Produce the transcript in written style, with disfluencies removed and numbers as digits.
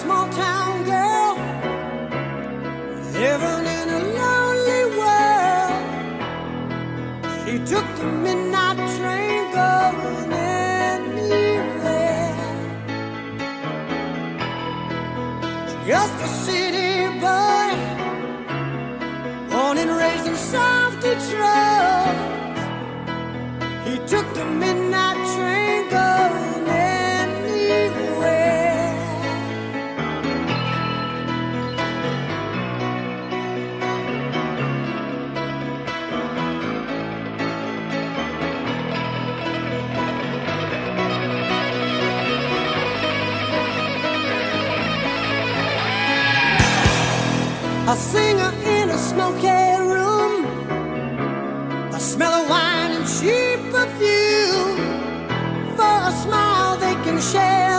small town girl living in a lonely world. She took the midnight train going anywhere. Just a city boy, born and raised in South Detroit. He took the midnight train going anywhere. A singer in a smoky room, the smell of wine and cheap perfume. For a smile they can share